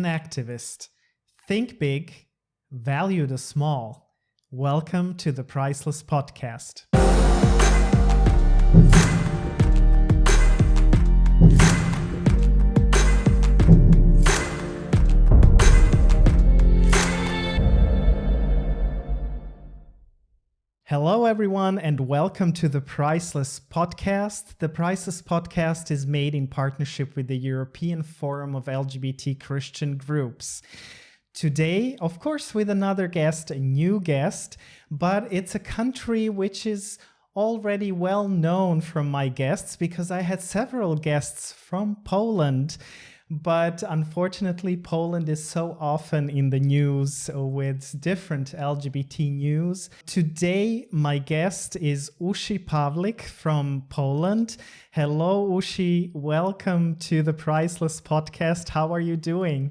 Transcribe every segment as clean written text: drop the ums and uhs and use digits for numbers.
an activist. Think big, value the small. Welcome to the Priceless Podcast. Hello, everyone, and welcome to the Priceless Podcast. The Priceless Podcast is made in partnership with the European Forum of LGBT Christian Groups. Today, of course, with another guest, a new guest, but it's a country which is already well known from my guests because I had several guests from Poland. But unfortunately, Poland is so often in the news with different LGBT news. Today, my guest is Ushi Pawlik from Poland. Hello, Ushi. Welcome to the Priceless Podcast. How are you doing?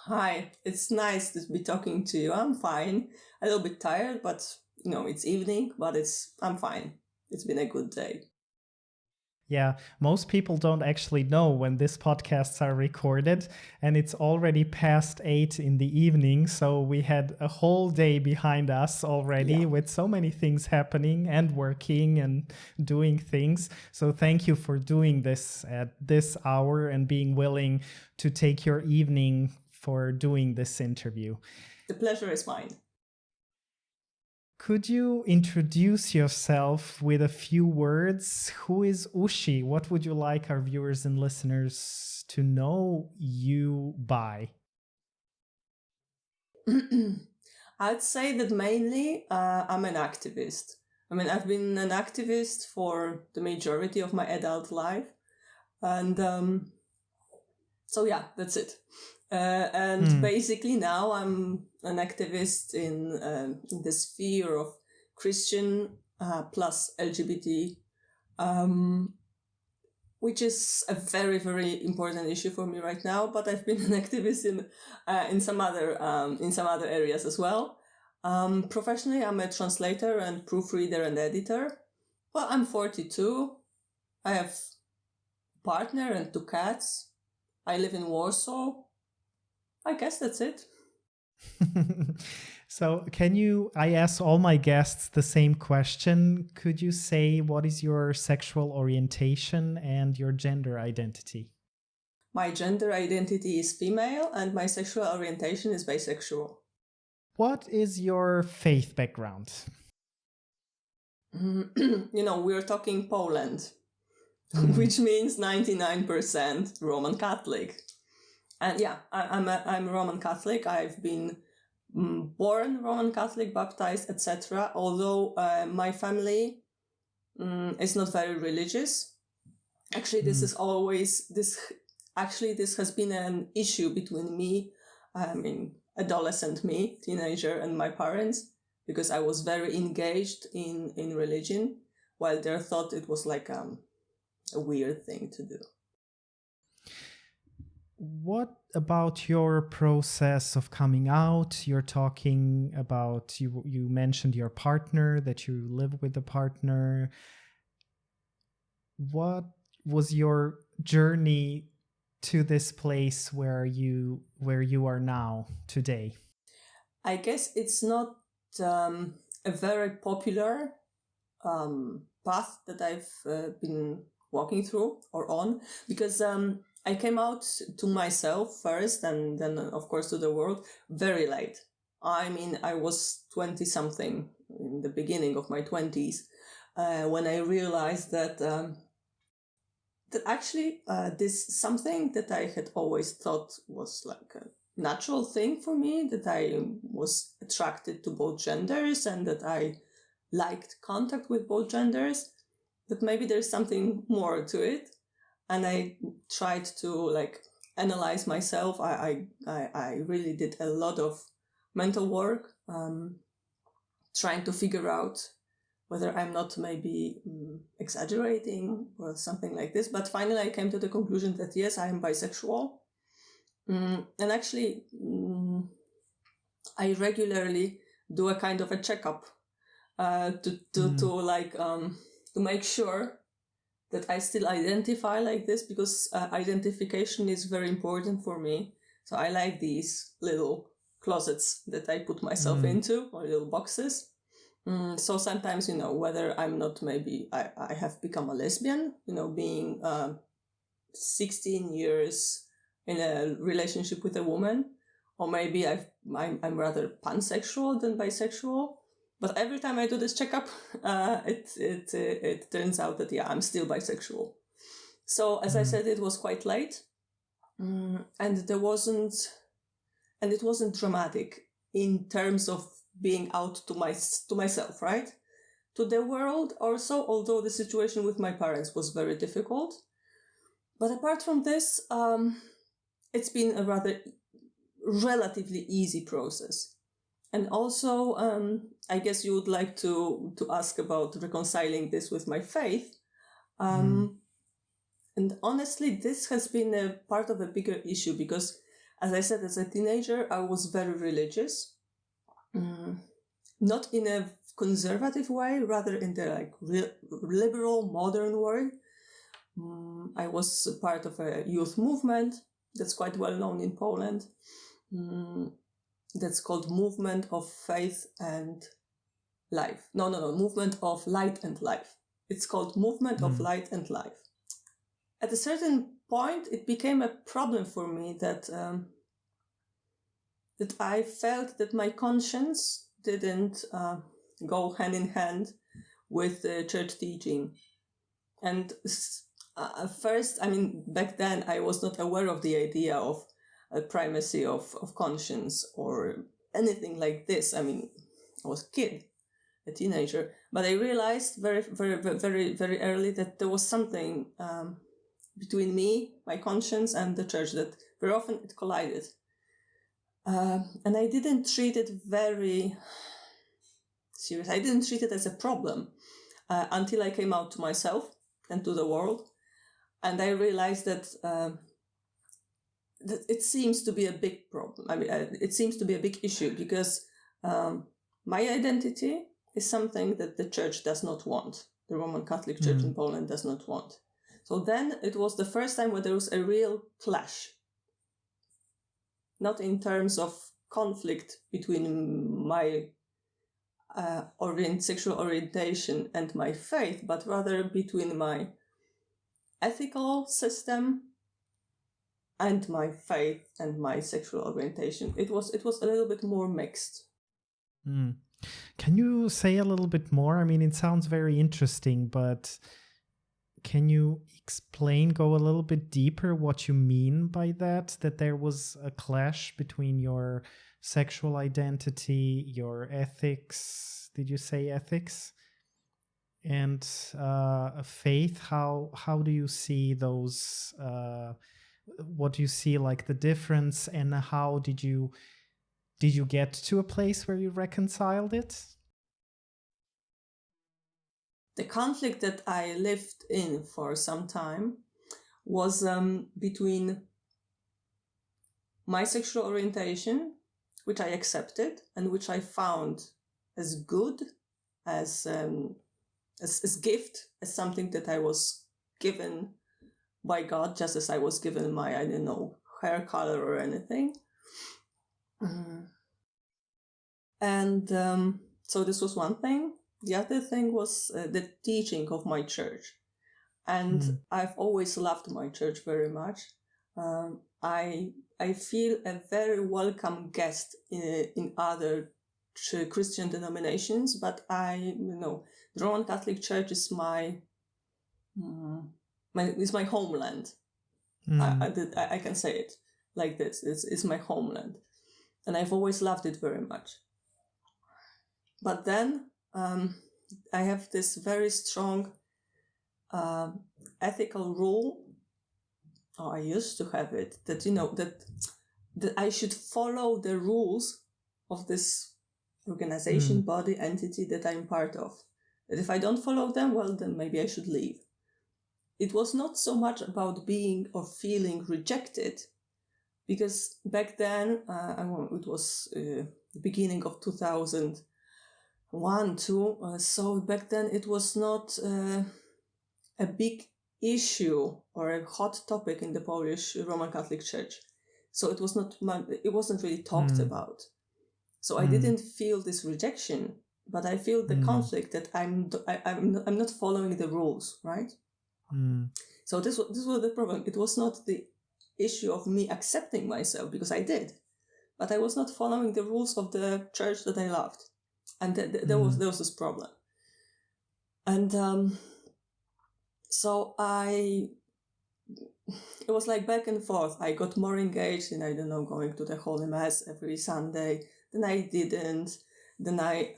Hi, it's nice to be talking to you. I'm fine. A little bit tired, but it's evening, but I'm fine. It's been a good day. Yeah, most people don't actually know when these podcasts are recorded, and it's already past 8 in the evening. So we had a whole day behind us already with so many things happening and working and doing things. So thank you for doing this at this hour and being willing to take your evening for doing this interview. The pleasure is mine. Could you introduce yourself with a few words? Who is Ushi? What would you like our viewers and listeners to know you by? I'd say that mainly I'm an activist. I've been an activist for the majority of my adult life. And that's it. Basically now I'm an activist in the sphere of Christian plus LGBT, which is a very, very important issue for me right now. But I've been an activist in some other areas as well. Professionally, I'm a translator and proofreader and editor. Well, I'm 42. I have a partner and 2 cats. I live in Warsaw. I guess that's it. So I ask all my guests the same question. Could you say what is your sexual orientation and your gender identity? My gender identity is female and my sexual orientation is bisexual. What is your faith background? We're talking Poland, which means 99% Roman Catholic. And I'm a Roman Catholic. I've been born Roman Catholic, baptized, etc. Although my family is not very religious. Actually, this has been an issue between me, adolescent me, teenager, and my parents, because I was very engaged in religion, while they thought it was like a weird thing to do. What about your process of coming out? You're talking about, you mentioned your partner, that you live with a partner. What was your journey to this place where you are now today? I guess it's not a very popular path that I've been walking through or on, because I came out to myself first and then, of course, to the world very late. I was 20-something, in the beginning of my 20s, when I realized that actually this something that I had always thought was like a natural thing for me, that I was attracted to both genders and that I liked contact with both genders, that maybe there's something more to it. And I tried to analyze myself. I really did a lot of mental work, trying to figure out whether I'm not maybe exaggerating or something like this. But finally I came to the conclusion that yes, I am bisexual. And actually, I regularly do a kind of a checkup to make sure that I still identify like this, because identification is very important for me. So I like these little closets that I put myself into, or little boxes. So sometimes, whether I'm not, maybe I have become a lesbian, being 16 years in a relationship with a woman, or maybe I'm rather pansexual than bisexual. But every time I do this checkup, it turns out that, I'm still bisexual. So as I said, it was quite late, and it wasn't dramatic in terms of being out to myself, right? To the world also, although the situation with my parents was very difficult. But apart from this, it's been a rather relatively easy process. And also, I guess you would like to ask about reconciling this with my faith. And honestly, this has been a part of a bigger issue because, as I said, as a teenager, I was very religious. Not in a conservative way, rather in the liberal, modern way. I was part of a youth movement that's quite well known in Poland. That's called Movement of Faith and Life. No, Movement of Light and Life. It's called Movement of Light and Life. At a certain point, it became a problem for me that I felt that my conscience didn't go hand in hand with the church teaching. And first, back then I was not aware of the idea of a primacy of conscience or anything like this. I was a kid, a teenager, but I realized very, very, very, very early that there was something between me, my conscience, and the church, that very often it collided. And I didn't treat it very serious. I didn't treat it as a problem until I came out to myself and to the world. And I realized that it seems to be a big problem. It seems to be a big issue because my identity is something that the church does not want. The Roman Catholic Church in Poland does not want. So then it was the first time where there was a real clash. Not in terms of conflict between my sexual orientation and my faith, but rather between my ethical system and my faith and my sexual orientation. It was a little bit more mixed. Can you say a little bit more? It sounds very interesting, but can you go a little bit deeper what you mean by that there was a clash between your sexual identity, your ethics, did you say ethics, and faith? How do you see those, what do you see like the difference, and how did you get to a place where you reconciled it? The conflict that I lived in for some time was between my sexual orientation, which I accepted and which I found as good, as gift, as something that I was given by God, just as I was given my, hair color or anything. And so this was one thing. The other thing was the teaching of my church. And I've always loved my church very much. I feel a very welcome guest in other Christian denominations, but the Roman Catholic Church is my homeland. I can say it like this. It's my homeland. And I've always loved it very much. But then I have this very strong ethical rule, or I used to have it, that that I should follow the rules of this organization, body, entity that I'm part of. That if I don't follow them, well, then maybe I should leave. It was not so much about being or feeling rejected, because back then, it was the beginning of 2001, 2002, so back then it was not a big issue or a hot topic in the Polish Roman Catholic Church. So it wasn't really talked about. So I didn't feel this rejection, but I feel the conflict that I'm not following the rules, right? So this was the problem. It was not the issue of me accepting myself, because I did, but I was not following the rules of the church that I loved, and there was this problem. And so it was like back and forth. I got more engaged in, I don't know, going to the Holy Mass every Sunday. Then I didn't. Then I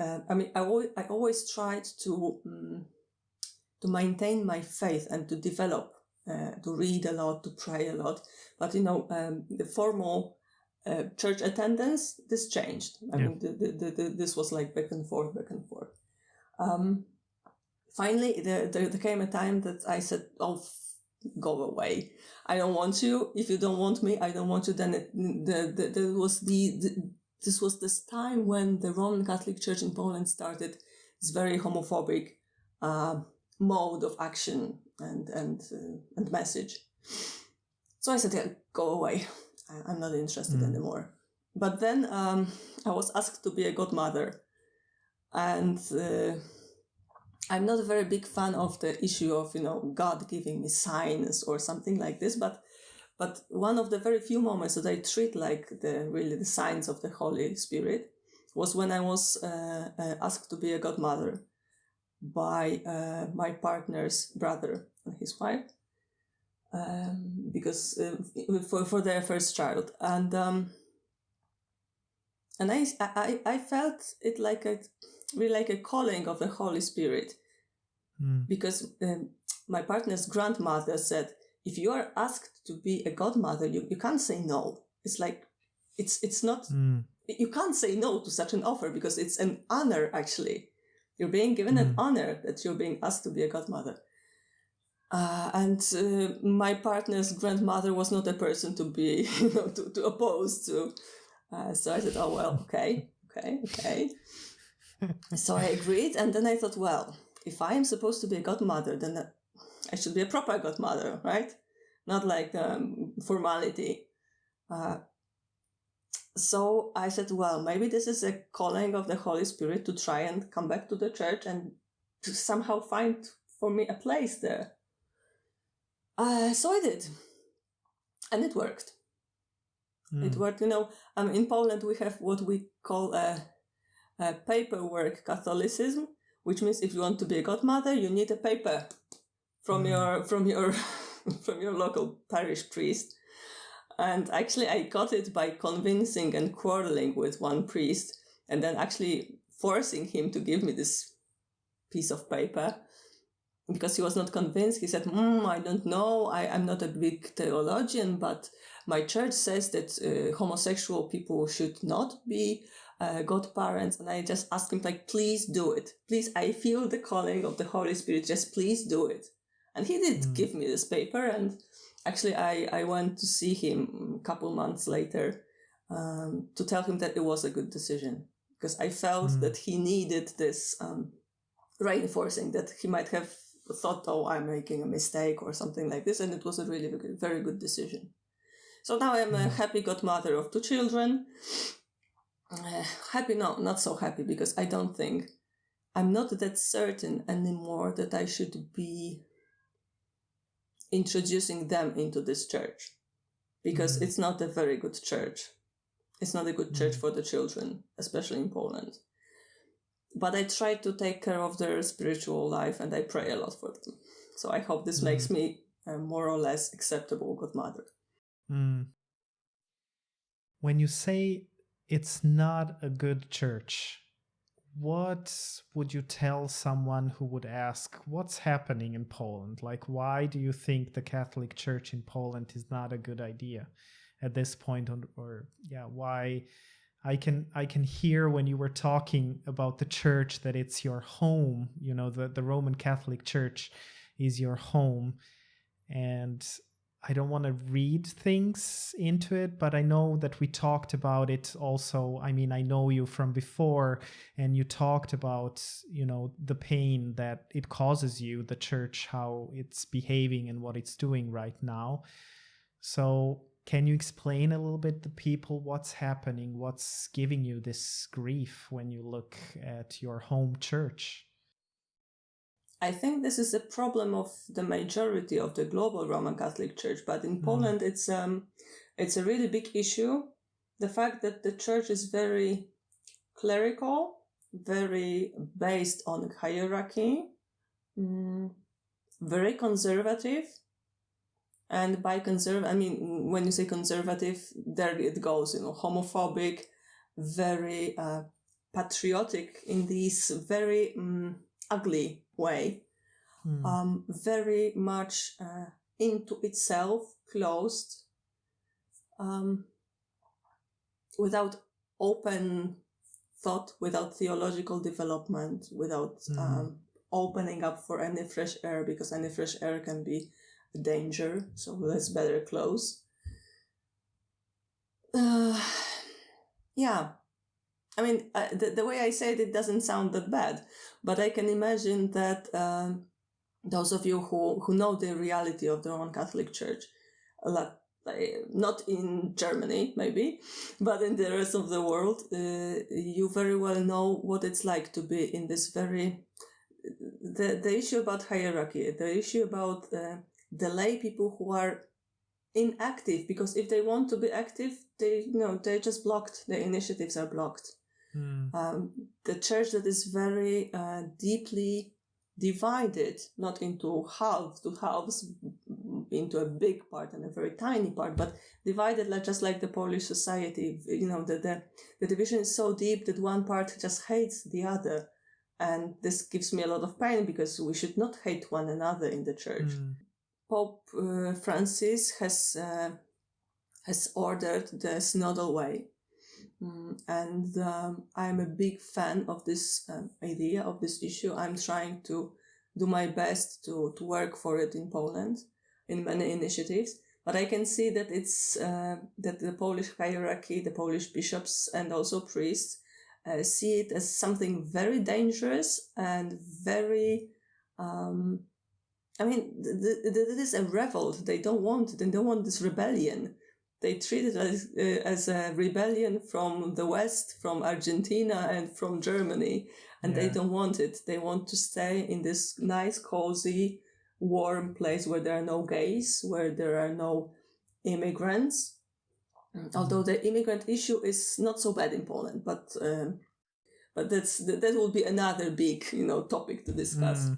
always tried to maintain my faith and to develop, to read a lot, to pray a lot. But the formal church attendance, this changed. I mean, this was like back and forth. Finally, there came a time that I said, "Oh, go away! I don't want you. If you don't want me, I don't want you." Then this was this time when the Roman Catholic Church in Poland started this very homophobic mode of action and message. So I said, "Yeah, go away. I'm not interested anymore." But then I was asked to be a godmother, and I'm not a very big fan of the issue of God giving me signs or something like this, but one of the very few moments that I treat like the signs of the Holy Spirit was when I was asked to be a godmother by my partner's brother and his wife, because for their first child, and I felt it like a calling of the Holy Spirit, because my partner's grandmother said, if you are asked to be a godmother, you can't say no. It's like, it's not, you can't say no to such an offer, because it's an honor, actually. You're being given an honor that you're being asked to be a godmother. And my partner's grandmother was not a person to be, to oppose to. So I said, oh, well, okay. So I agreed. And then I thought, well, if I am supposed to be a godmother, then I should be a proper godmother, right? Not like formality. So I said, well, maybe this is a calling of the Holy Spirit to try and come back to the church and to somehow find for me a place there. So I did. And it worked. It worked, in Poland we have what we call a paperwork Catholicism, which means if you want to be a godmother, you need a paper from your local parish priest. And actually I got it by convincing and quarreling with one priest, and then actually forcing him to give me this piece of paper, because he was not convinced. He said, I don't know, I'm not a big theologian, but my church says that homosexual people should not be godparents. And I just asked him, like, please do it. Please, I feel the calling of the Holy Spirit, just please do it. And he did give me this paper, and actually I went to see him a couple months later to tell him that it was a good decision, because I felt that he needed this reinforcing, that he might have thought, oh, I'm making a mistake or something like this, and it was a really very good decision. So now I'm a happy godmother of 2 children. Happy? No, not so happy, because I'm not that certain anymore that I should be introducing them into this church, because it's not a very good church. It's not a good church for the children, especially in Poland. But I try to take care of their spiritual life, and I pray a lot for them. So I hope this makes me a more or less acceptable godmother. When you say it's not a good church, what would you tell someone who would ask, what's happening in Poland? Like, why do you think the Catholic Church in Poland is not a good idea at this point? Why? I can hear when you were talking about the church that it's your home, the Roman Catholic Church is your home. And I don't want to read things into it, but I know that we talked about it also. I mean, I know you from before, and you talked about, the pain that it causes you, the church, how it's behaving and what it's doing right now. So Can you explain a little bit to people what's happening, what's giving you this grief when you look at your home church? I think this is a problem of the majority of the global Roman Catholic Church, but in Poland it's a really big issue. The fact that the church is very clerical, very based on hierarchy, very conservative. And by I mean, when you say conservative, there it goes, homophobic, very patriotic in this very ugly way, very much into itself, closed, without open thought, without theological development, without opening up for any fresh air, because any fresh air can be a danger, so let's better close. Yeah. I mean, the way I say it doesn't sound that bad, but I can imagine that those of you who know the reality of the Roman Catholic Church, not in Germany maybe, but in the rest of the world, you very well know what it's like to be in this very the issue about hierarchy, the issue about the lay people who are inactive, because if they want to be active, they're just blocked. The initiatives are blocked. The church that is very deeply divided, not into halves, into a big part and a very tiny part, but divided just like the Polish society. The division is so deep that one part just hates the other. And this gives me a lot of pain, because we should not hate one another in the church. Pope Francis has ordered the synodal way. And I'm a big fan of this idea, of this issue. I'm trying to do my best to work for it in Poland in many initiatives. But I can see that it's that the Polish hierarchy, the Polish bishops and also priests see it as something very dangerous and very... it is a revolt. They don't want this rebellion. They treat it as a rebellion from the West, from Argentina and from Germany, and they don't want it. They want to stay in this nice, cozy, warm place where there are no gays, where there are no immigrants. Although the immigrant issue is not so bad in Poland, but that will be another big topic to discuss.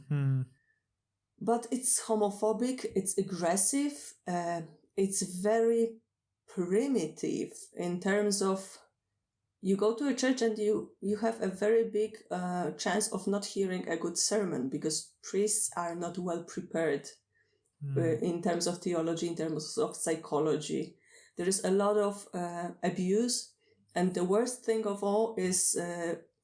But it's homophobic, it's aggressive, it's very primitive in terms of you go to a church and you have a very big chance of not hearing a good sermon, because priests are not well prepared in terms of theology, in terms of psychology. There is a lot of abuse, and the worst thing of all is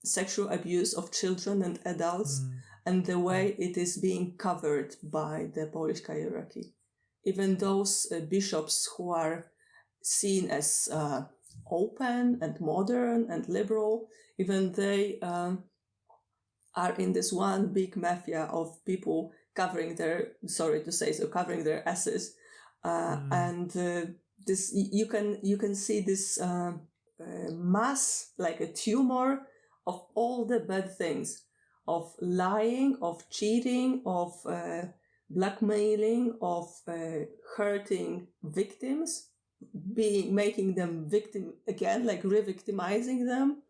sexual abuse of children and adults, and the way it is being covered by the Polish hierarchy. Even those bishops who are seen as open and modern and liberal, even they are in this one big mafia of people covering their, covering their asses. And this you can see this mass, like a tumor of all the bad things, of lying, of cheating, of blackmailing, of hurting victims, making them victim again, like re-victimizing them,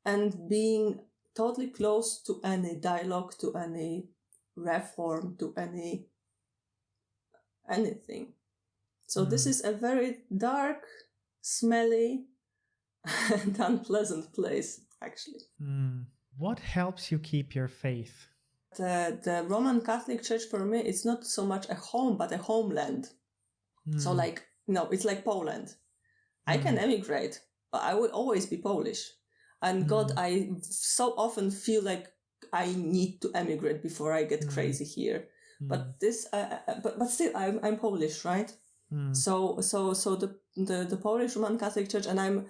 and being totally close to any dialogue, to any reform, to anything. So this is a very dark, smelly, and unpleasant place, actually. What helps you keep your faith? The Roman Catholic Church for me is not so much a home, but a homeland. So it's like Poland. I can emigrate, but I will always be Polish. And God, I so often feel like I need to emigrate before I get crazy here. But this, but still, I'm Polish, right? So the Polish Roman Catholic Church, and I'm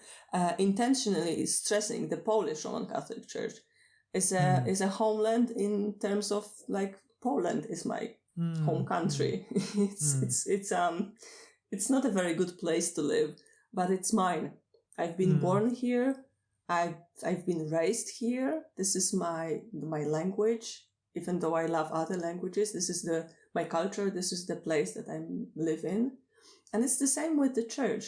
intentionally stressing the Polish Roman Catholic Church, is a homeland in terms of it's Poland is my home country. It's it's not a very good place to live, but it's mine. I've been born here. I've been raised here. This is my language. Even though I love other languages, this is my culture. This is the place that I live in. And it's the same with the church.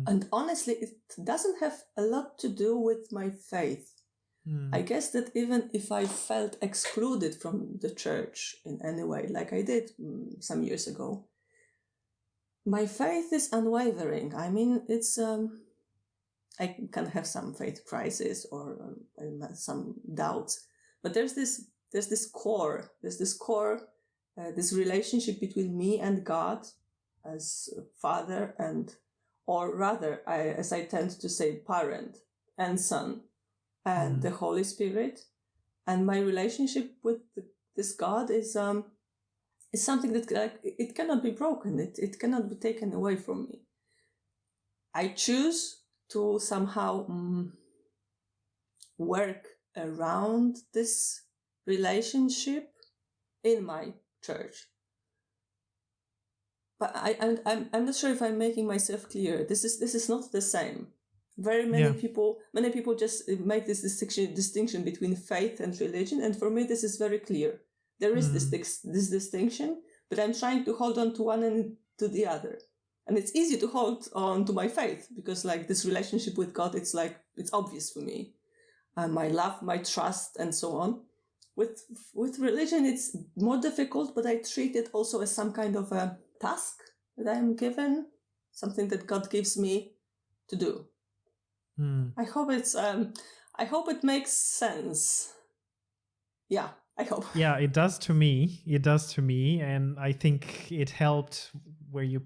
And honestly, it doesn't have a lot to do with my faith. I guess that even if I felt excluded from the church in any way, like I did some years ago, my faith is unwavering. I mean, it's I can have some faith crisis or some doubts, but there's this core, this relationship between me and God as Father and, or rather, as I tend to say, parent and Son and the Holy Spirit. And my relationship with this God is something that it cannot be broken. It cannot be taken away from me. I choose to somehow work around this relationship in my church. But I'm not sure if I'm making myself clear. This is not the same. Very many people just make this distinction between faith and religion, and for me this is very clear. There is this distinction, but I'm trying to hold on to one and to the other. And it's easy to hold on to my faith because like this relationship with God, it's obvious for me. My love, my trust, and so on. With religion, it's more difficult, but I treat it also as some kind of a task that I'm given, something that God gives me to do. I hope it makes sense. Yeah, I hope. Yeah, it does to me. And I think it helped where you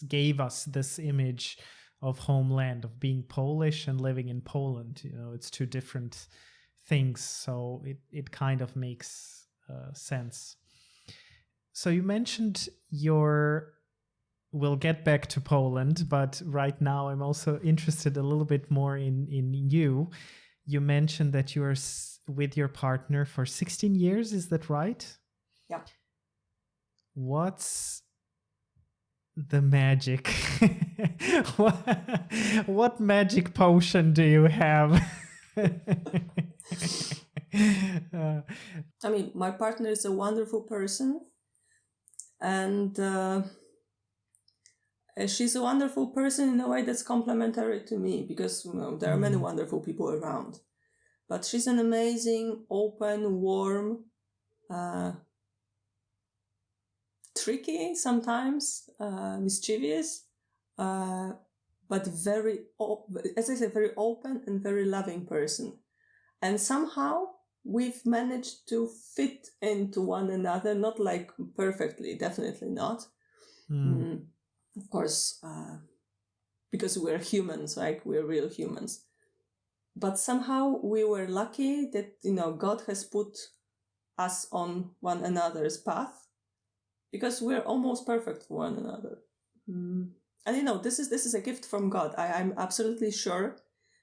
gave us this image of homeland, of being Polish and living in Poland. You know, it's two different things. So it kind of makes sense. So you mentioned we'll get back to Poland, but right now I'm also interested a little bit more in you. You mentioned that you are with your partner for 16 years, is that right? Yeah. What's the magic? What magic potion do you have? I mean, my partner is a wonderful person, and she's a wonderful person in a way that's complementary to me because there are many wonderful people around. But she's an amazing, open, warm, tricky sometimes, mischievous, but very, as I said, very open and very loving person. And somehow we've managed to fit into one another, not like perfectly, definitely not. Of course, because we're humans, like we're real humans. But somehow we were lucky that, God has put us on one another's path because we're almost perfect for one another. And, this is a gift from God. I'm absolutely sure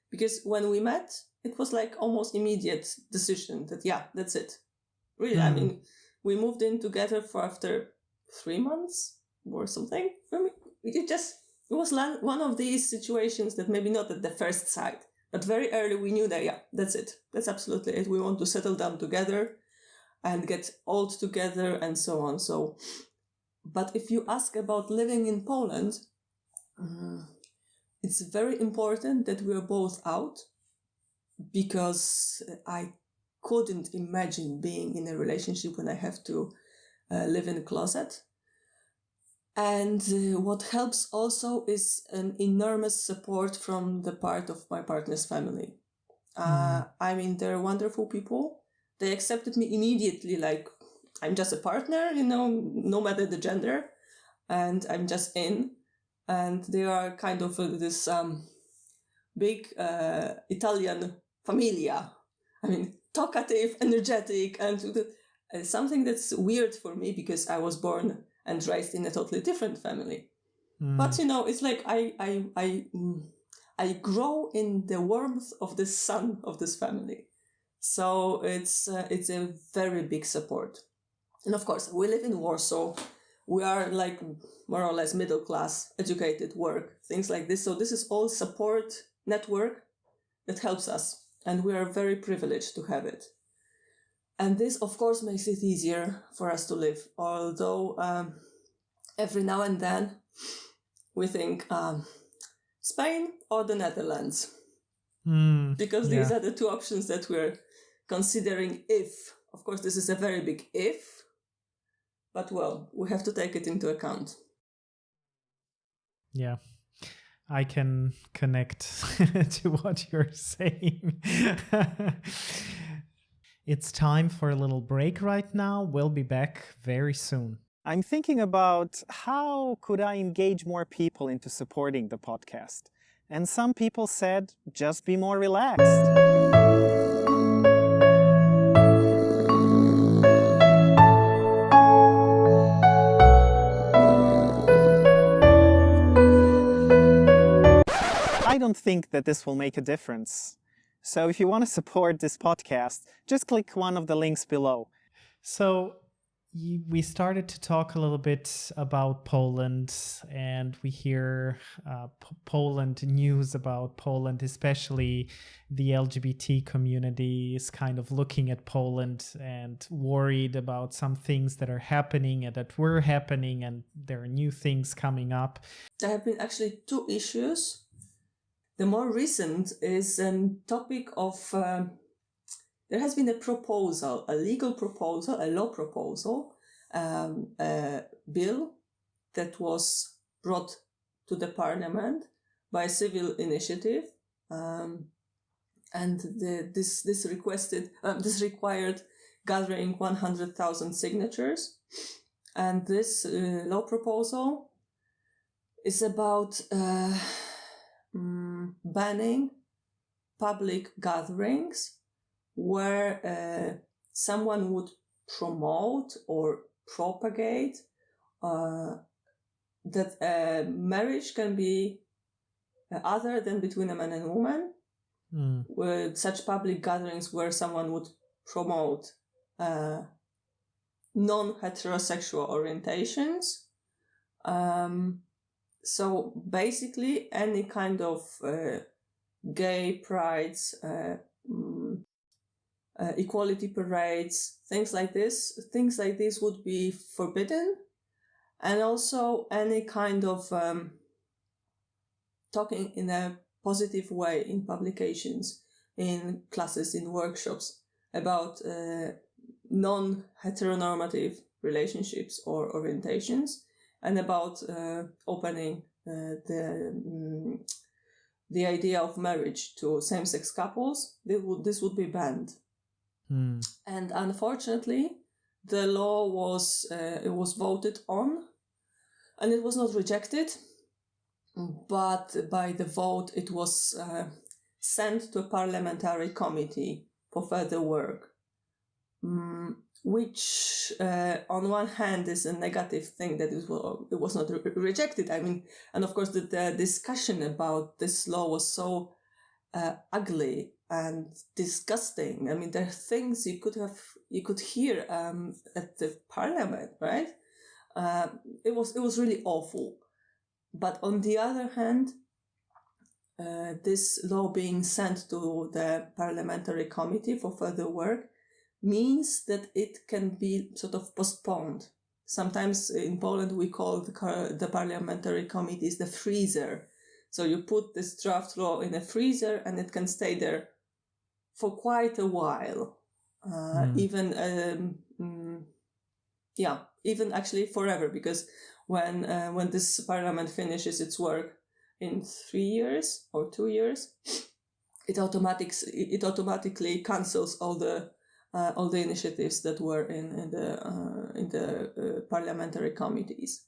because when we met, it was like almost immediate decision that, yeah, that's it. Really, I mean, we moved in together after 3 months or something. I mean, it was one of these situations that maybe not at the first sight, but very early we knew that, yeah, that's it. That's absolutely it. We want to settle down together and get old together and so on. So, but if you ask about living in Poland, it's very important that we're both out because I couldn't imagine being in a relationship when I have to live in a closet. And what helps also is an enormous support from the part of my partner's family. I mean, they're wonderful people. They accepted me immediately, like I'm just a partner, no matter the gender, and I'm just in. And they are kind of this big Italian familia. I mean, talkative, energetic, and something that's weird for me because I was born and raised in a totally different family. But, it's like I grow in the warmth of the sun of this family. So it's a very big support. And of course, we live in Warsaw. we are like more or less middle class, educated work, things like this. So this is all support network that helps us, and we are very privileged to have it. And this, of course, makes it easier for us to live. Although every now and then we think Spain or the Netherlands, because these are the two options that we're considering. If, of course, this is a very big if, but well, we have to take it into account. Yeah, I can connect to what you're saying. It's time for a little break right now. We'll be back very soon. I'm thinking about how could I engage more people into supporting the podcast. And some people said, just be more relaxed. I don't think that this will make a difference. So if you want to support this podcast, just click one of the links below. So we started to talk a little bit about Poland, and we hear Poland news about Poland, especially the LGBT community is kind of looking at Poland and worried about some things that are happening and that were happening, and there are new things coming up. There have been actually two issues. The more recent is a topic of, there has been a proposal, a legal proposal, a law proposal, a bill that was brought to the parliament by a civil initiative. And this required gathering 100,000 signatures. And this law proposal is about banning public gatherings where someone would promote or propagate that marriage can be other than between a man and a woman, with such public gatherings where someone would promote non-heterosexual orientations. So basically, any kind of gay prides, equality parades, things like this would be forbidden. And also any kind of talking in a positive way in publications, in classes, in workshops about non-heteronormative relationships or orientations, and about opening the idea of marriage to same-sex couples. This would be banned. And unfortunately, the law was voted on, and it was not rejected, but by the vote it was sent to a parliamentary committee for further work, which on one hand is a negative thing that it was not rejected. I mean, and of course the discussion about this law was so ugly and disgusting. I mean, there are things you could hear at the parliament, right? It was really awful. But on the other hand, this law being sent to the parliamentary committee for further work means that it can be sort of postponed. Sometimes in Poland we call the parliamentary committees the freezer. So you put this draft law in a freezer and it can stay there for quite a while, even actually forever, because when this parliament finishes its work in 3 years or 2 years, it automatically cancels all the initiatives that were in the parliamentary committees.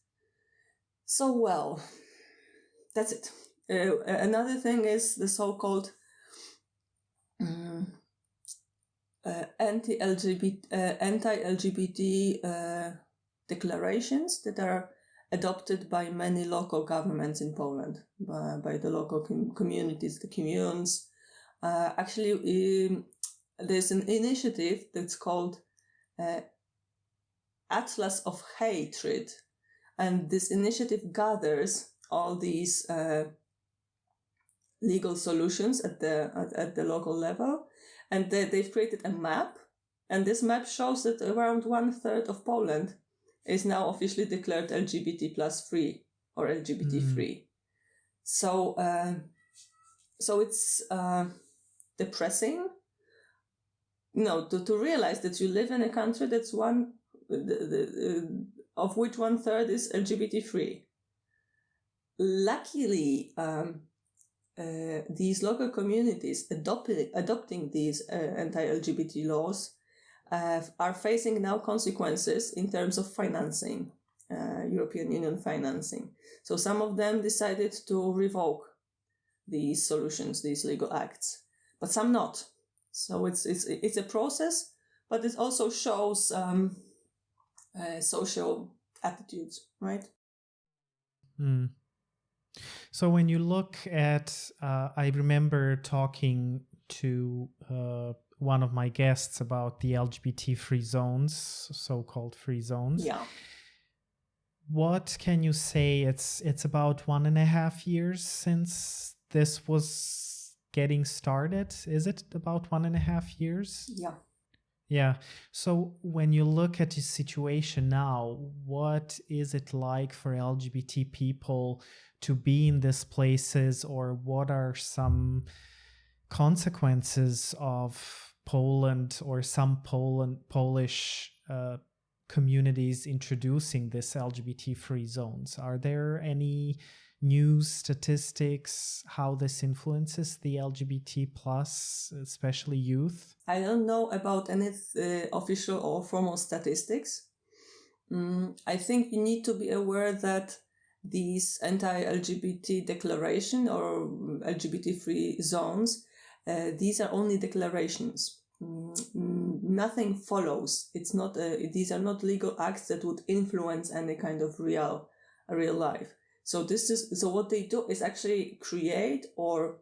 So well, that's it. Another thing is the so-called anti-LGBT declarations that are adopted by many local governments in Poland, by the local communities, the communes. Actually, there's an initiative that's called Atlas of Hatred, And this initiative gathers all these legal solutions at the local level, and they've created a map. And this map shows that around 1/3 of Poland is now officially declared LGBT plus free or LGBT free. So it's depressing, to realize that you live in a country that's of which 1/3 is LGBT free. Luckily, these local communities adopting these anti-LGBT laws are facing now consequences in terms of financing, European Union financing. So some of them decided to revoke these solutions, these legal acts, but some not. So it's a process, but it also shows social attitudes, right? So when you look at, I remember talking to one of my guests about the LGBT free zones, so-called free zones. Yeah. What can you say? It's about 1.5 years since this was getting started. Is it about 1.5 years? Yeah. Yeah. So when you look at the situation now, what is it like for LGBT people to be in these places, or what are some consequences of Poland or some Polish communities introducing this LGBT-free zones? Are there any news statistics how this influences the LGBT plus, especially youth? I don't know about any official or formal statistics. I think you need to be aware that these anti-LGBT declaration or LGBT-free zones, these are only declarations. Nothing follows. It's not. These are not legal acts that would influence any kind of real life. So what they do is actually create or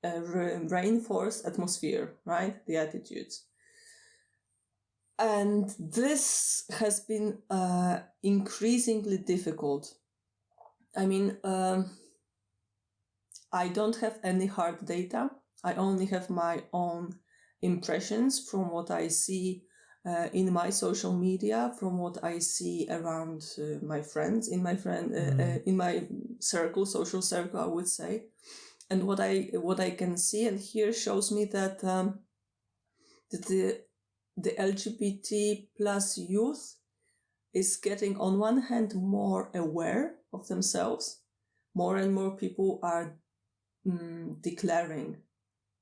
reinforce atmosphere, right? The attitudes. And this has been increasingly difficult. I mean, I don't have any hard data. I only have my own impressions from what I see in my social media, from what I see around my friends, in my social circle, I would say. And what I can see and hear shows me that the LGBT plus youth is getting, on one hand, more aware of themselves. More and more people are declaring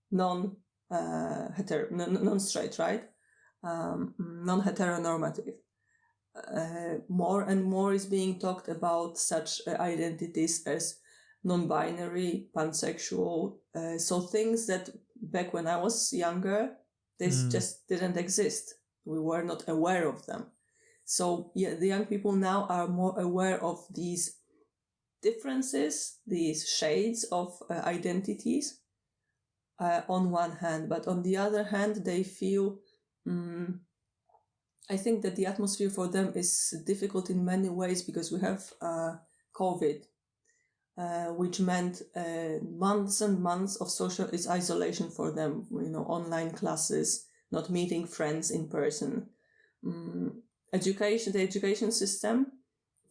non-straight, right? Non-hetero-normative. More and more is being talked about such identities as non-binary, pansexual. So things that back when I was younger, this just didn't exist. We were not aware of them. So yeah, the young people now are more aware of these differences, these shades of identities on one hand, but on the other hand, they feel, I think that the atmosphere for them is difficult in many ways because we have COVID, which meant months and months of social isolation for them, online classes, not meeting friends in person. The education system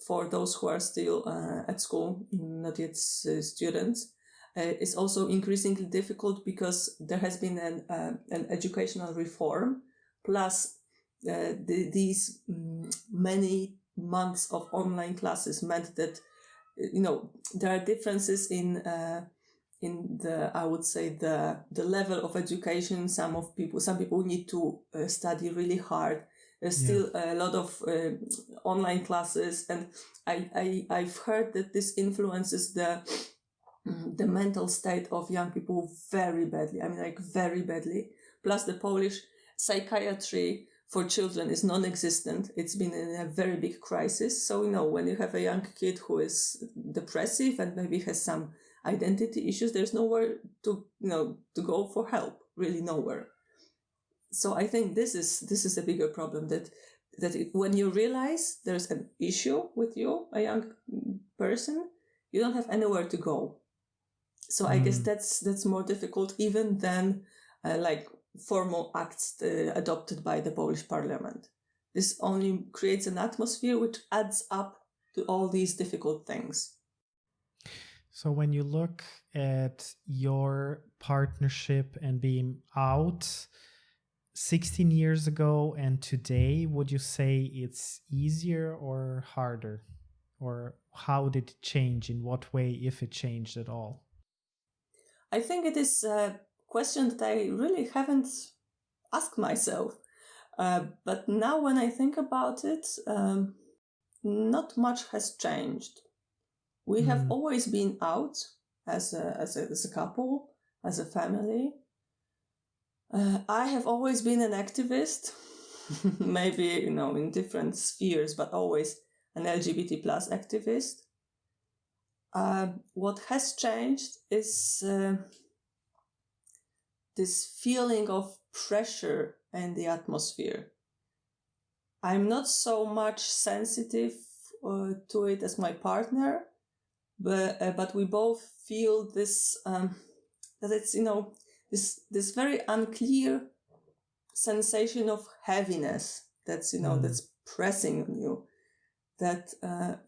for those who are still at school, not yet students, is also increasingly difficult because there has been an educational reform, plus these many months of online classes meant that there are differences in the, I would say, the level of education. Some people need to study really hard. There's still a lot of online classes, and I've heard that this influences the mental state of young people very badly. I mean, like very badly. Plus, the Polish psychiatry for children is non-existent. It's been in a very big crisis. So, when you have a young kid who is depressive and maybe has some identity issues, there's nowhere to go for help, really nowhere. So I think this is a bigger problem, that when you realize there's an issue with you, a young person, you don't have anywhere to go. So I guess that's more difficult even than like formal acts adopted by the Polish parliament. This only creates an atmosphere which adds up to all these difficult things. So when you look at your partnership and being out 16 years ago and today, would you say it's easier or harder? Or how did it change? In what way, if it changed at all? I think it is a question that I really haven't asked myself. But now when I think about it, not much has changed. We have always been out as a couple, as a family. I have always been an activist, maybe, in different spheres, but always an LGBT plus activist. What has changed is this feeling of pressure in the atmosphere. I'm not so much sensitive to it as my partner, but we both feel this that it's this very unclear sensation of heaviness that's that's pressing on you. That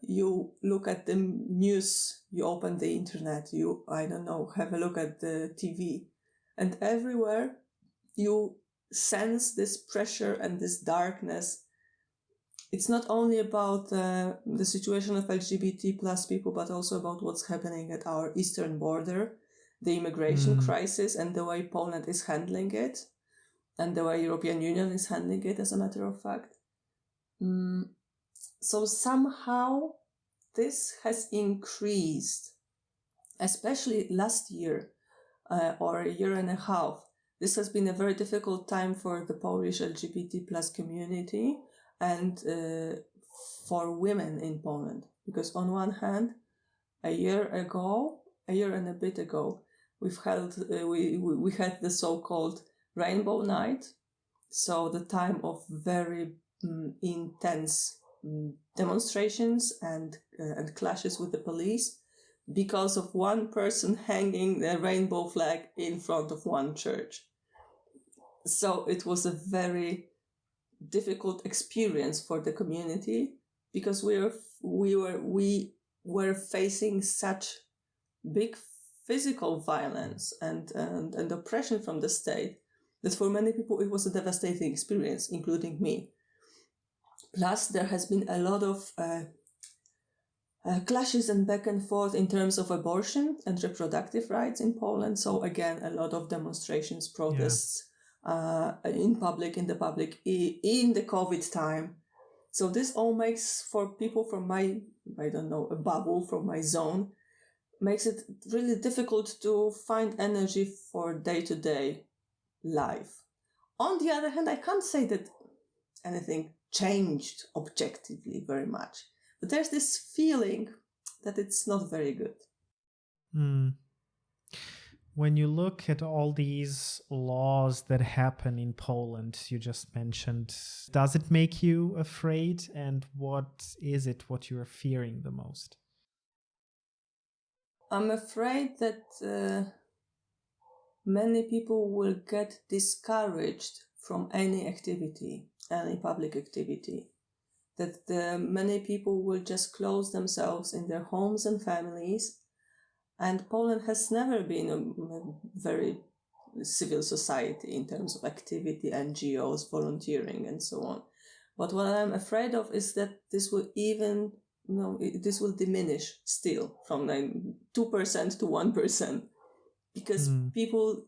you look at the news, you open the internet, you have a look at the TV, and everywhere you sense this pressure and this darkness. It's not only about the situation of LGBT plus people, but also about what's happening at our eastern border, the immigration crisis, and the way Poland is handling it, and the way European Union is handling it, as a matter of fact. So somehow this has increased, especially last year or a year and a half. This has been a very difficult time for the Polish LGBT plus community and for women in Poland. Because on one hand, a year and a bit ago, we had the so-called Rainbow Night. So the time of very intense demonstrations and clashes with the police because of one person hanging the rainbow flag in front of one church. So it was a very difficult experience for the community because we were facing such big physical violence and oppression from the state that for many people it was a devastating experience, including me. Plus, there has been a lot of clashes and back and forth in terms of abortion and reproductive rights in Poland. So again, a lot of demonstrations, protests in the public, in the COVID time. So this all makes, for people from my, a bubble, from my zone, makes it really difficult to find energy for day-to-day life. On the other hand, I can't say that anything changed objectively very much. But there's this feeling that it's not very good. When you look at all these laws that happen in Poland, you just mentioned, does it make you afraid? And what is it what you are fearing the most? I'm afraid that many people will get discouraged from any activity, any public activity. That many people will just close themselves in their homes and families. And Poland has never been a very civil society in terms of activity, NGOs, volunteering, and so on. But what I'm afraid of is that this will this will diminish still from 2% to 1%, because people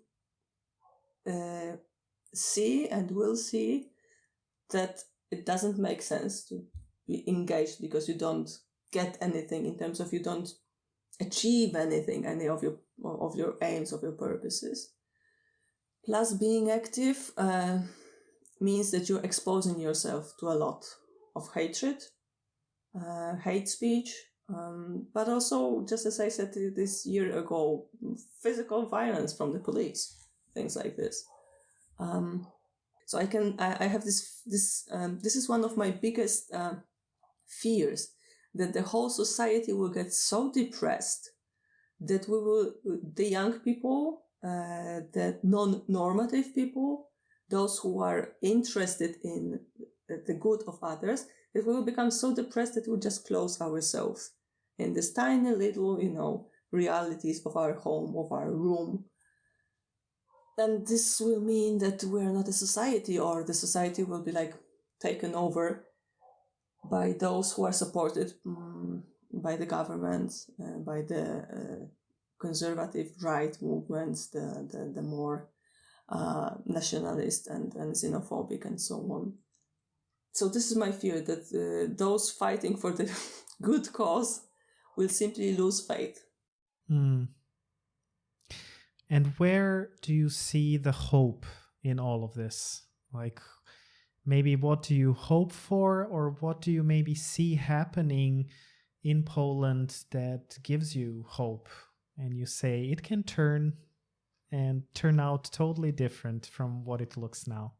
see and will see that it doesn't make sense to be engaged because you don't get anything in terms of you don't achieve anything, any of your aims, of your purposes. Plus, being active means that you're exposing yourself to a lot of hatred, hate speech, but also, just as I said this year ago, physical violence from the police, things like this. So I have this is one of my biggest fears, that the whole society will get so depressed that the young people, the non-normative people, those who are interested in the good of others, that we will become so depressed that we'll just close ourselves in this tiny little, realities of our home, of our room. And this will mean that we're not a society, or the society will be taken over by those who are supported by the government, by the conservative right movements, the more nationalist and xenophobic and so on. So this is my fear, that those fighting for the good cause will simply lose faith. Mm. And where do you see the hope in all of this? Maybe what do you hope for, or what do you maybe see happening in Poland that gives you hope? And you say it can turn out totally different from what it looks now.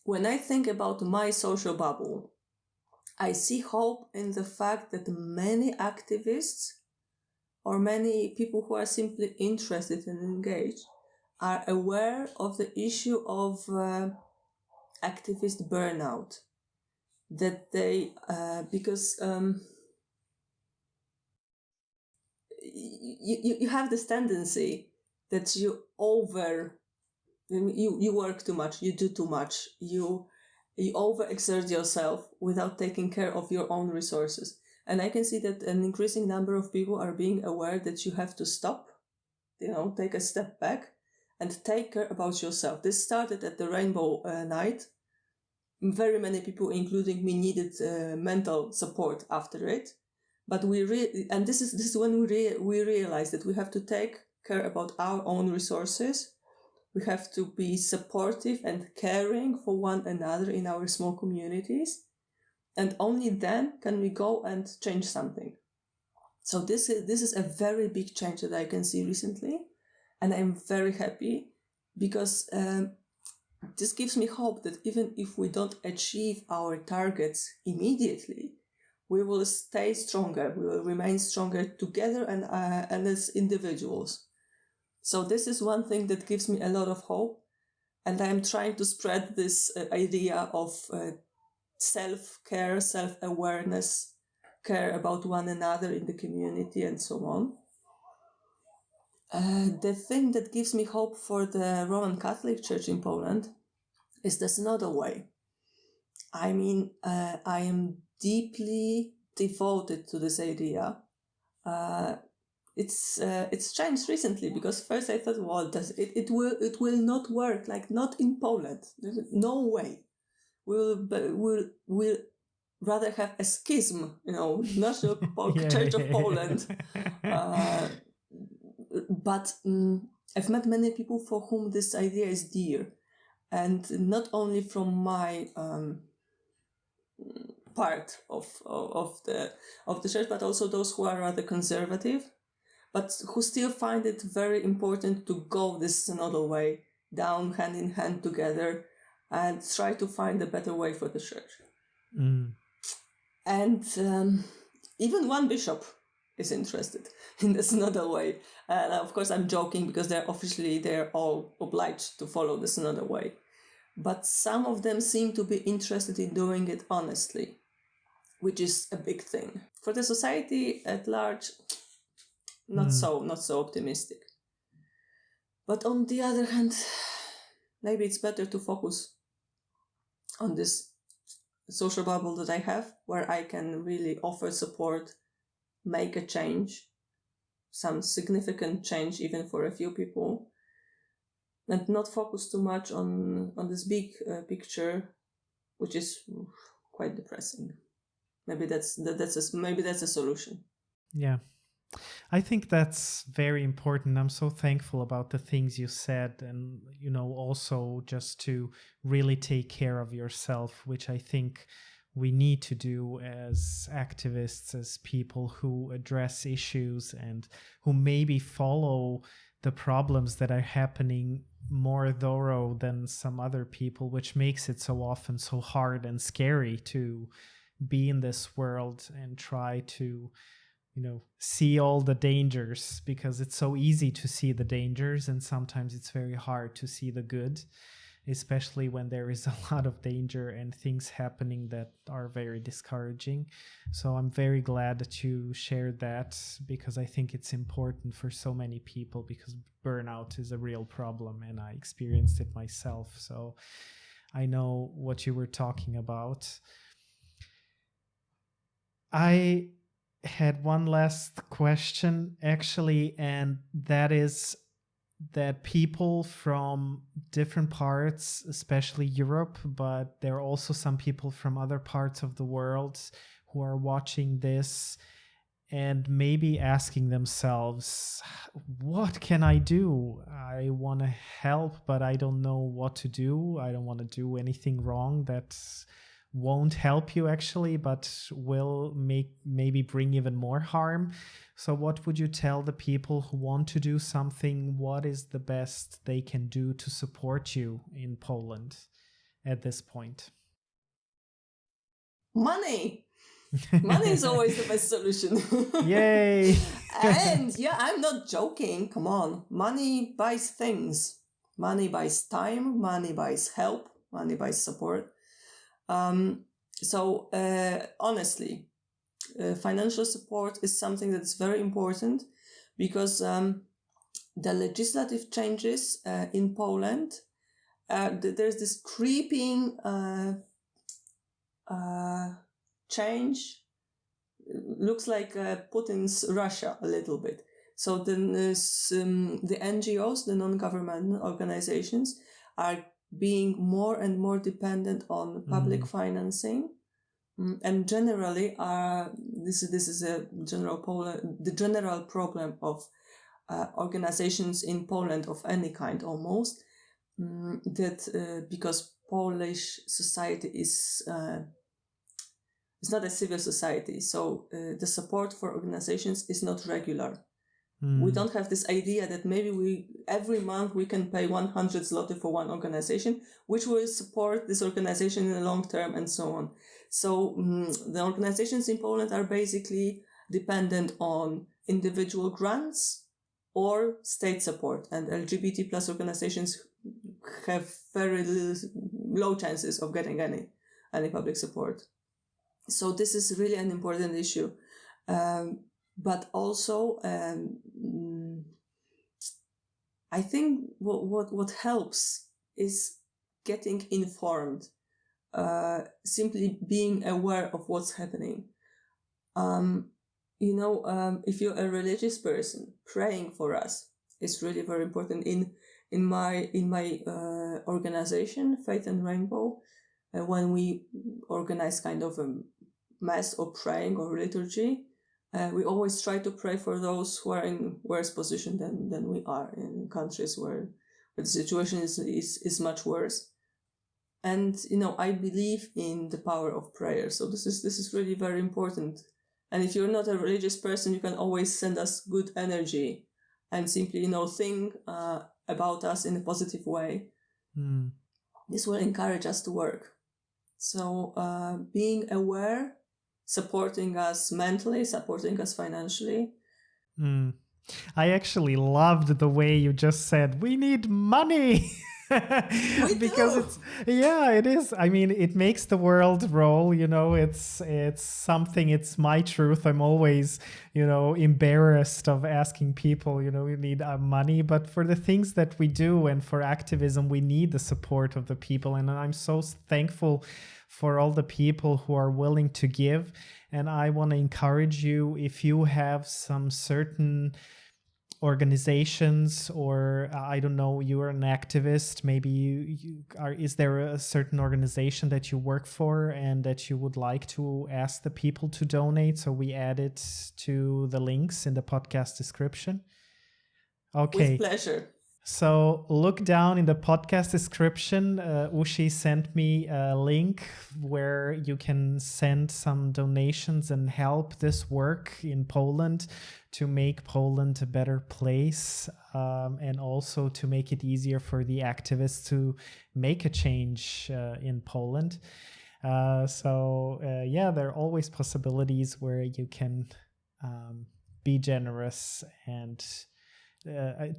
When I think about my social bubble, I see hope in the fact that many activists, or many people who are simply interested and engaged, are aware of the issue of activist burnout. That they, because you have this tendency that you work too much, you do too much, you overexert yourself without taking care of your own resources. And I can see that an increasing number of people are being aware that you have to stop, take a step back and take care about yourself. This started at the Rainbow Night. Very many people, including me, needed mental support after it. But this is when we realize that we have to take care about our own resources. We have to be supportive and caring for one another in our small communities. And only then can we go and change something. So this is a very big change that I can see recently. And I'm very happy, because this gives me hope that even if we don't achieve our targets immediately, we will stay stronger. We will remain stronger together and as individuals. So this is one thing that gives me a lot of hope. And I'm trying to spread this idea of self-care, self-awareness, care about one another in the community and so on. The thing that gives me hope for the Roman Catholic Church in Poland is the synodal way. I mean, I am deeply devoted to this idea. It's changed recently, because first I thought, well, it will not work, not in Poland. There's no way. We'll rather have a schism, National Church of Poland. But I've met many people for whom this idea is dear, and not only from my part of the church, but also those who are rather conservative, but who still find it very important to go this synodal way, down hand in hand together, and try to find a better way for the church. Mm. And even one bishop is interested in the synodal way. Of course, I'm joking, because they're all obliged to follow the synodal way. But some of them seem to be interested in doing it honestly, which is a big thing. For the society at large, not so optimistic. But on the other hand, maybe it's better to focus on this social bubble that I have, where I can really offer support, make a change, some significant change even for a few people, and not focus too much on this big picture, which is quite depressing. Maybe that's a solution. Yeah. I think that's very important. I'm so thankful about the things you said, and also just to really take care of yourself, which I think we need to do as activists, as people who address issues and who maybe follow the problems that are happening more thorough than some other people, which makes it so often so hard and scary to be in this world and try to, see all the dangers, because it's so easy to see the dangers and sometimes it's very hard to see the good, especially when there is a lot of danger and things happening that are very discouraging. So I'm very glad that you shared that, because I think it's important for so many people, because burnout is a real problem and I experienced it myself. So I know what you were talking about. I had one last question actually, and that is that people from different parts, especially Europe, but there are also some people from other parts of the world who are watching this and maybe asking themselves, what can I do? I want to help, but I don't know what to do. I don't want to do anything wrong that won't help you actually, but will maybe bring even more harm. So what would you tell the people who want to do something? What is the best they can do to support you in Poland at this point? Money. Money is always the best solution. Yay! And yeah, I'm not joking. Come on. Money buys things. Money buys time. Money buys help. Money buys support. Honestly, financial support is something that's very important, because the legislative changes in Poland, there's this creeping change. Looks like Putin's Russia a little bit. So then the NGOs, the non-government organizations, are being more and more dependent on public financing, and generally, this is the general problem of organizations in Poland of any kind almost, that because Polish society is not a civil society, so the support for organizations is not regular. We don't have this idea that maybe every month we can pay 100 zloty for one organization, which will support this organization in the long term and so on. So the organizations in Poland are basically dependent on individual grants or state support, and LGBT plus organizations have very low chances of getting any public support. So this is really an important issue. But also, I think what helps is getting informed, simply being aware of what's happening. If you're a religious person, praying for us is really very important. In my organization, Faith and Rainbow, when we organize kind of a mass or praying or liturgy, we always try to pray for those who are in worse position than we are, in countries where the situation is much worse. And I believe in the power of prayer. So this is really very important. And if you're not a religious person, you can always send us good energy and simply think about us in a positive way. This will encourage us to work. So being aware, supporting us mentally, supporting us financially. I actually loved the way you just said, we need money. Because it is. I mean, it makes the world roll, it's something, it's my truth. I'm always, embarrassed of asking people, we need money, but for the things that we do and for activism, we need the support of the people. And I'm so thankful for all the people who are willing to give. And I want to encourage you, if you have some certain organizations, or I don't know, you're an activist, maybe you are, is there a certain organization that you work for and that you would like to ask the people to donate? So we add it to the links in the podcast description. Okay. With pleasure. So look down in the podcast description. Ushi sent me a link where you can send some donations and help this work in Poland to make Poland a better place, and also to make it easier for the activists to make a change in Poland. Yeah, there are always possibilities where you can be generous. And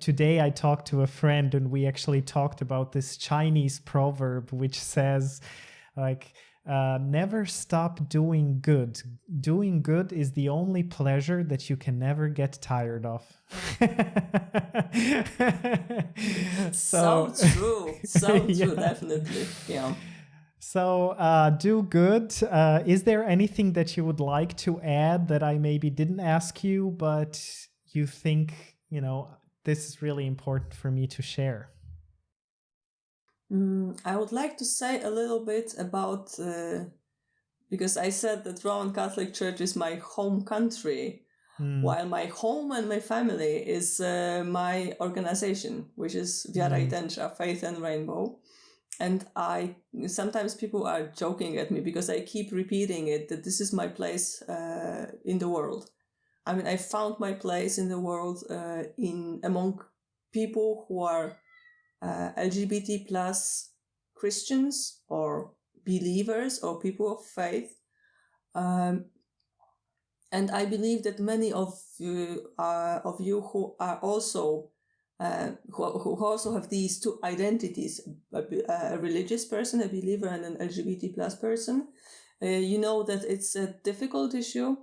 today I talked to a friend, and we actually talked about this Chinese proverb which says, like, never stop doing good. Doing good is the only pleasure that you can never get tired of. So true. So true, yeah. Definitely. Yeah. So do good. Is there anything that you would like to add that I maybe didn't ask you, but you think, this is really important for me to share? I would like to say a little bit about, because I said that Roman Catholic Church is my home country, while my home and my family is my organization, which is Wiara i Tęcza, Faith and Rainbow. And sometimes people are joking at me because I keep repeating it, that this is my place in the world. I mean, I found my place in the world among people who are LGBT plus Christians or believers or people of faith. And I believe that many of you who are also who also have these two identities, a religious person, a believer, and an LGBT plus person, you know that it's a difficult issue,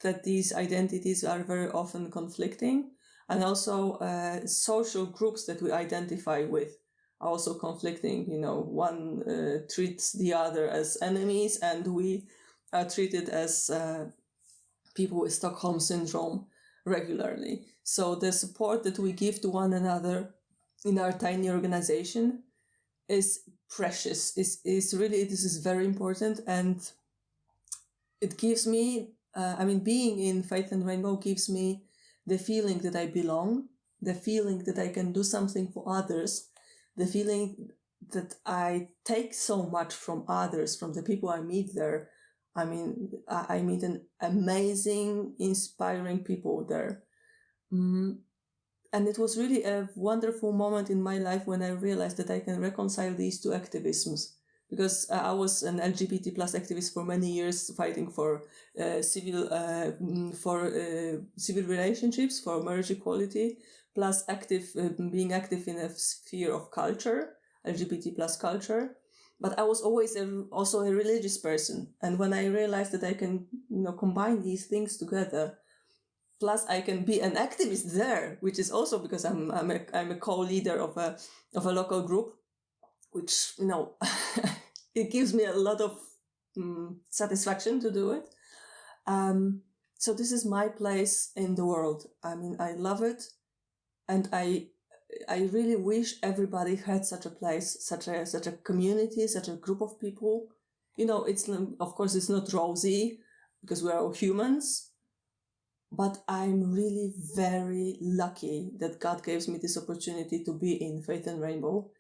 that these identities are very often conflicting, and also social groups that we identify with are also conflicting. One treats the other as enemies, and we are treated as people with Stockholm Syndrome regularly. So the support that we give to one another in our tiny organization is precious. Is really, this is very important, and it gives me, being in Faith and Rainbow gives me the feeling that I belong, the feeling that I can do something for others, the feeling that I take so much from others, from the people I meet there. I meet an amazing, inspiring people there. And it was really a wonderful moment in my life when I realized that I can reconcile these two activisms. Because I was an LGBT plus activist for many years, fighting for civil relationships, for marriage equality, plus being active in a sphere of culture, LGBT plus culture. But I was always also a religious person, and when I realized that I can, combine these things together, plus I can be an activist there, which is also because I'm a co-leader of a local group, which it gives me a lot of satisfaction to do it. So this is my place in the world. I love it, and I really wish everybody had such a place, such a community, such a group of people. It's, of course, it's not rosy because we are all humans, but I'm really very lucky that God gives me this opportunity to be in Faith and Rainbow.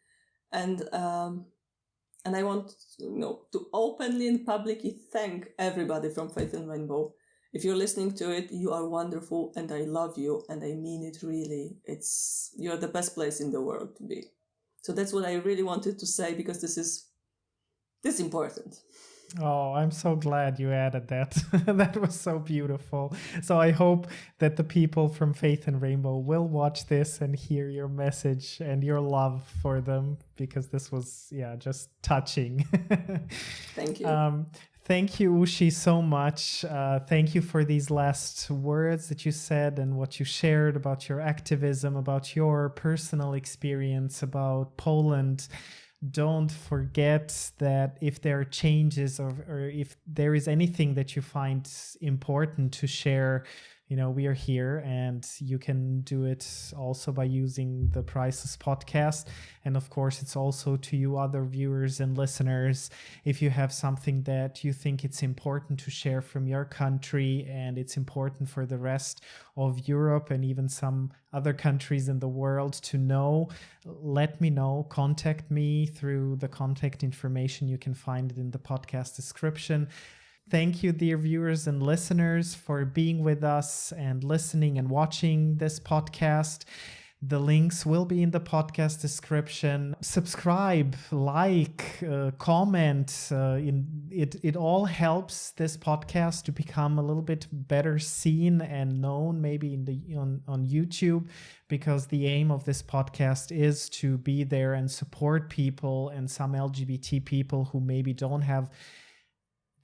And I want to openly and publicly thank everybody from Faith and Rainbow. If you're listening to it, you are wonderful, and I love you, and I mean it really. You're the best place in the world to be. So that's what I really wanted to say, because this is important. Oh, I'm so glad you added that. That was so beautiful. So I hope that the people from Faith and Rainbow will watch this and hear your message and your love for them, because this was, just touching. Thank you. Thank you, Ushi, so much. Thank you for these last words that you said and what you shared about your activism, about your personal experience, about Poland. Don't forget that if there are changes or if there is anything that you find important to share, we are here, and you can do it also by using the Priceless podcast. And of course, it's also to you other viewers and listeners. If you have something that you think it's important to share from your country, and it's important for the rest of Europe and even some other countries in the world to know, let me know. Contact me through the contact information. You can find it in the podcast description. Thank you, dear viewers and listeners, for being with us and listening and watching this podcast. The links will be in the podcast description. Subscribe, like, comment. It all helps this podcast to become a little bit better seen and known, maybe on YouTube, because the aim of this podcast is to be there and support people, and some LGBT people who maybe don't have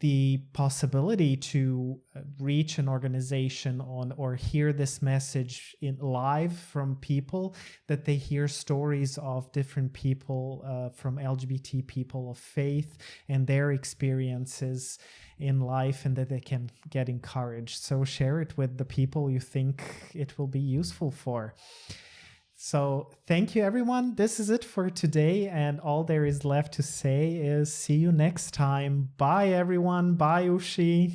the possibility to reach an organization or hear this message in live from people, that they hear stories of different people, from LGBT people of faith and their experiences in life, and that they can get encouraged. So share it with the people you think it will be useful for. So thank you, everyone. This is it for today. And all there is left to say is see you next time. Bye, everyone. Bye, Ushi.